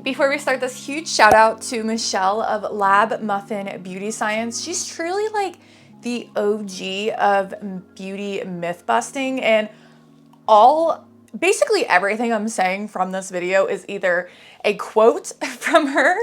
Before we start, this huge shout out to Michelle of Lab Muffin Beauty Science. She's truly like the OG of beauty myth busting, and basically everything I'm saying from this video is either a quote from her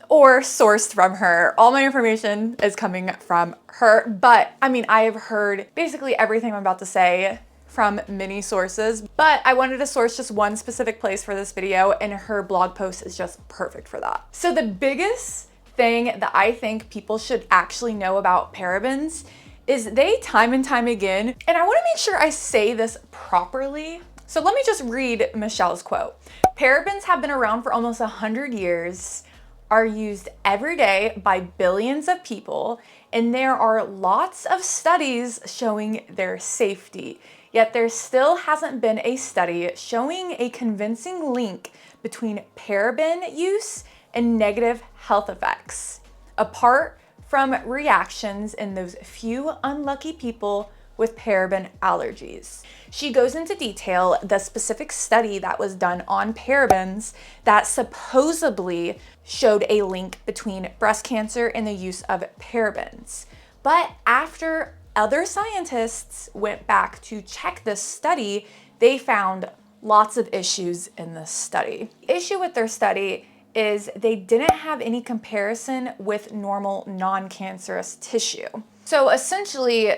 or sourced from her. All my information is coming from her, but I mean, I have heard basically everything I'm about to say from many sources, but I wanted to source just one specific place for this video, and her blog post is just perfect for that. So the biggest thing that I think people should actually know about parabens is they time and time again, and I want to make sure I say this properly. So let me just read Michelle's quote. Parabens have been around for almost 100 years, are used every day by billions of people, and there are lots of studies showing their safety. Yet there still hasn't been a study showing a convincing link between paraben use and negative health effects, apart from reactions in those few unlucky people with paraben allergies. She goes into detail the specific study that was done on parabens that supposedly showed a link between breast cancer and the use of parabens. But after other scientists went back to check this study, they found lots of issues in this study. The issue with their study is they didn't have any comparison with normal non-cancerous tissue. So essentially,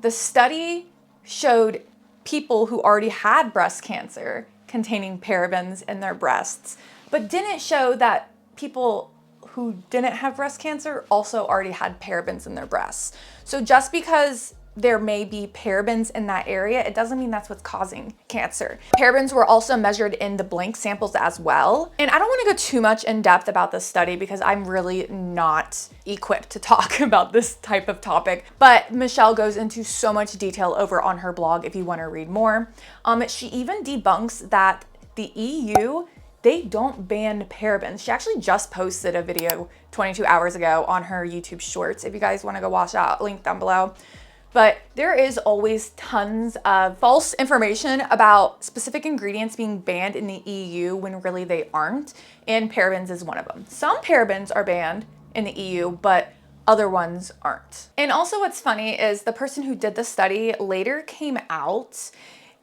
the study showed people who already had breast cancer containing parabens in their breasts, but didn't show that people who didn't have breast cancer also already had parabens in their breasts. So just because there may be parabens in that area, it doesn't mean that's what's causing cancer. Parabens were also measured in the blank samples as well. And I don't want to go too much in depth about this study because I'm really not equipped to talk about this type of topic, but Michelle goes into so much detail over on her blog if you want to read more. She even debunks that the EU, they don't ban parabens. She actually just posted a video 22 hours ago on her YouTube shorts. If you guys want to go watch that, link down below. But there is always tons of false information about specific ingredients being banned in the EU when really they aren't, and parabens is one of them. Some parabens are banned in the EU, but other ones aren't. And also what's funny is the person who did the study later came out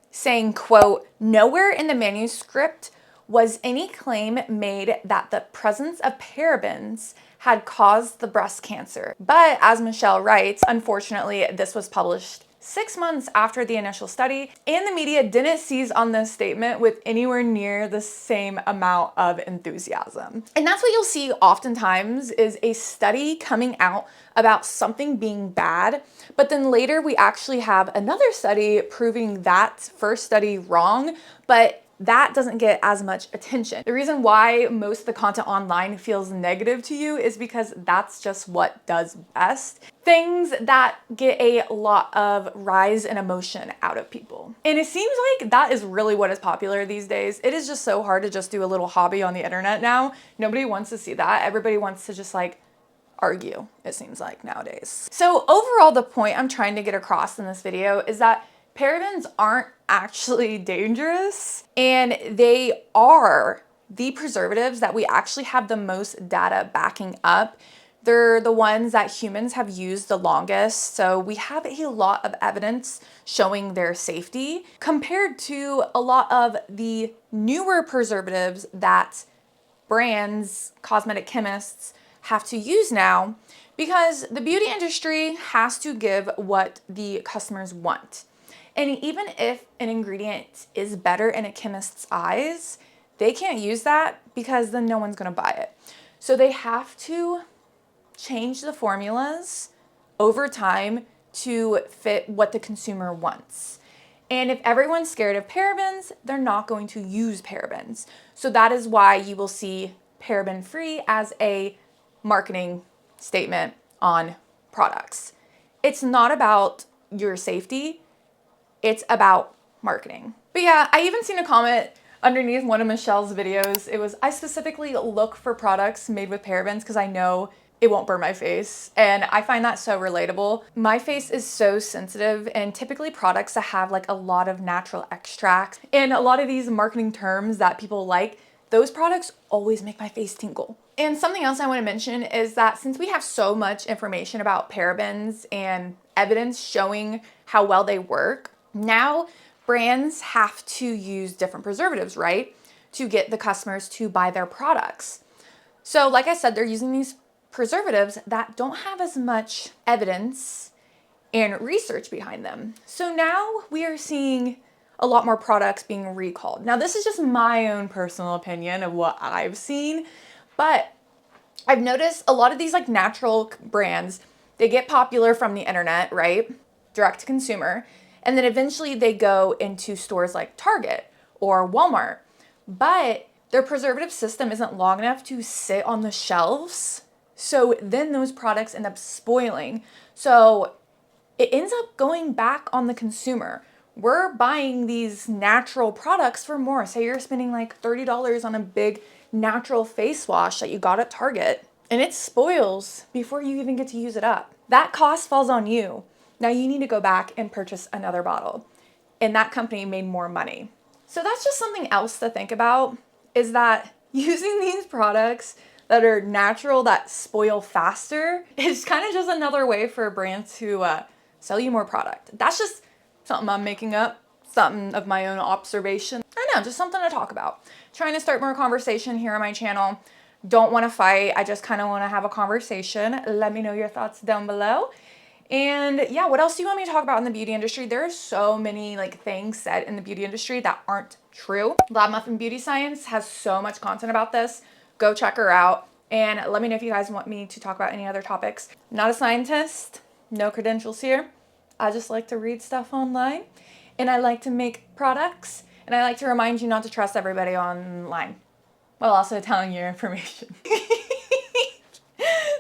saying, quote, "Nowhere in the manuscript was any claim made that the presence of parabens had caused the breast cancer." But as Michelle writes, unfortunately, this was published 6 months after the initial study, and the media didn't seize on this statement with anywhere near the same amount of enthusiasm. And that's what you'll see oftentimes is a study coming out about something being bad, but then later we actually have another study proving that first study wrong, but that doesn't get as much attention. The reason why most of the content online feels negative to you is because that's just what does best. Things that get a lot of rise in emotion out of people. And it seems like that is really what is popular these days. It is just so hard to just do a little hobby on the internet now. Nobody wants to see that. Everybody wants to just like argue, it seems like nowadays. So overall, the point I'm trying to get across in this video is that parabens aren't actually dangerous, and they are the preservatives that we actually have the most data backing up. They're the ones that humans have used the longest, so we have a lot of evidence showing their safety compared to a lot of the newer preservatives that brands, cosmetic chemists have to use now, because the beauty industry has to give what the customers want. And even if an ingredient is better in a chemist's eyes, they can't use that because then no one's gonna buy it. So they have to change the formulas over time to fit what the consumer wants. And if everyone's scared of parabens, they're not going to use parabens. So that is why you will see paraben free as a marketing statement on products. It's not about your safety. It's about marketing. But yeah, I even seen a comment underneath one of Michelle's videos. It was, I specifically look for products made with parabens because I know it won't burn my face. And I find that so relatable. My face is so sensitive, and typically products that have like a lot of natural extracts and a lot of these marketing terms that people like, those products always make my face tingle. And something else I want to mention is that since we have so much information about parabens and evidence showing how well they work, now brands have to use different preservatives, right, to get the customers to buy their products. So like I said, they're using these preservatives that don't have as much evidence and research behind them. So now we are seeing a lot more products being recalled. Now, this is just my own personal opinion of what I've seen, but I've noticed a lot of these like natural brands, they get popular from the internet, right? Direct to consumer. And then eventually they go into stores like Target or Walmart, but their preservative system isn't long enough to sit on the shelves. So then those products end up spoiling. So it ends up going back on the consumer. We're buying these natural products for more. Say you're spending like $30 on a big natural face wash that you got at Target, and it spoils before you even get to use it up. That cost falls on you. Now you need to go back and purchase another bottle, and that company made more money. So that's just something else to think about, is that using these products that are natural, that spoil faster, is kind of just another way for a brand to sell you more product. That's just something I'm making up, something of my own observation. I know, just something to talk about. Trying to start more conversation here on my channel. Don't want to fight. I just kind of want to have a conversation. Let me know your thoughts down below. And yeah, what else do you want me to talk about in the beauty industry? There are so many like things said in the beauty industry that aren't true. Lab Muffin Beauty Science has so much content about this. Go check her out. And let me know if you guys want me to talk about any other topics. I'm not a scientist, no credentials here. I just like to read stuff online, and I like to make products, and I like to remind you not to trust everybody online, while also telling you your information.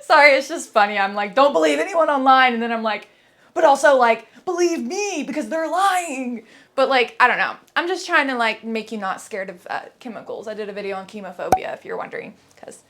Sorry, it's just funny. I'm like, don't believe anyone online, and then I'm like, but also like, believe me because they're lying. But like, I don't know. I'm just trying to like make you not scared of chemicals. I did a video on chemophobia if you're wondering, because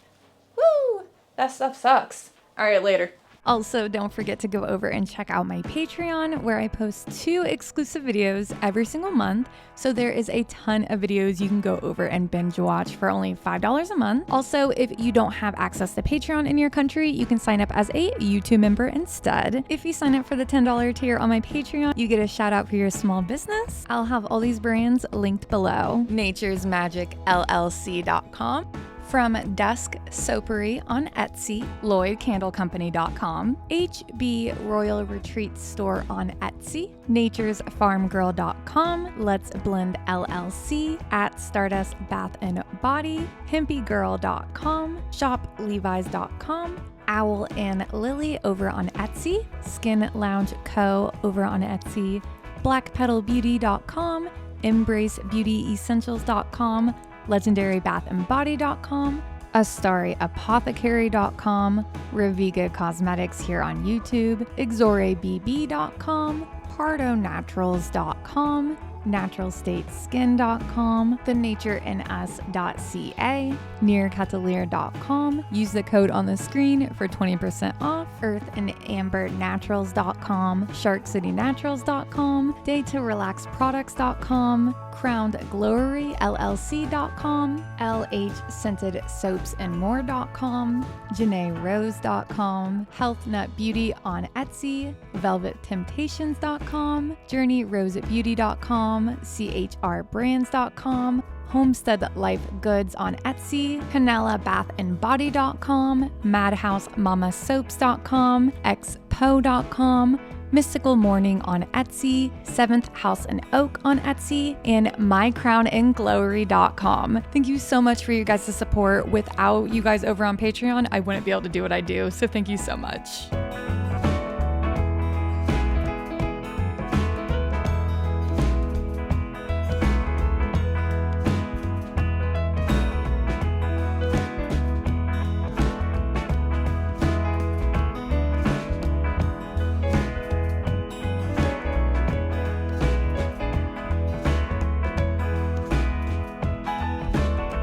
woo, that stuff sucks. All right, later. Also, don't forget to go over and check out my Patreon, where I post 2 exclusive videos every single month. So there is a ton of videos you can go over and binge watch for only $5 a month. Also, if you don't have access to Patreon in your country, you can sign up as a YouTube member instead. If you sign up for the $10 tier on my Patreon, you get a shout out for your small business. I'll have all these brands linked below. naturesmagicllc.com. From Dusk Soapery on Etsy, LloydCandleCompany.com, HB Royal Retreat Store on Etsy, NaturesFarmGirl.com, Let's Blend LLC, at Stardust Bath and Body, HempyGirl.com, ShopLevi's.com, Owl and Lily over on Etsy, Skin Lounge Co. over on Etsy, BlackPetalBeauty.com, EmbraceBeautyEssentials.com, LegendaryBathAndBody.com, AstariApothecary.com, Reviga Cosmetics here on YouTube, XoreBB.com, PardoNaturals.com, NaturalStateSkin.com, TheNatureInUs.ca, NearCatalier.com. Use the code on the screen for 20% off. EarthAndAmberNaturals.com, SharkCityNaturals.com, DayToRelaxProducts.com, CrownedGloryLLC.com, LH Scented Soaps and More.com, JanaeRose.com, Health Nut Beauty on Etsy, VelvetTemptations.com, JourneyRoseBeauty.com, CHRBrands.com, Homestead Life Goods on Etsy, CanelaBathandBody.com, MadhouseMamaSoaps.com, XPO.com, Mystical Morning on Etsy, 7th House and Oak on Etsy, and MyCrownandGlory.com. Thank you so much for you guys' support. Without you guys over on Patreon, I wouldn't be able to do what I do, so thank you so much.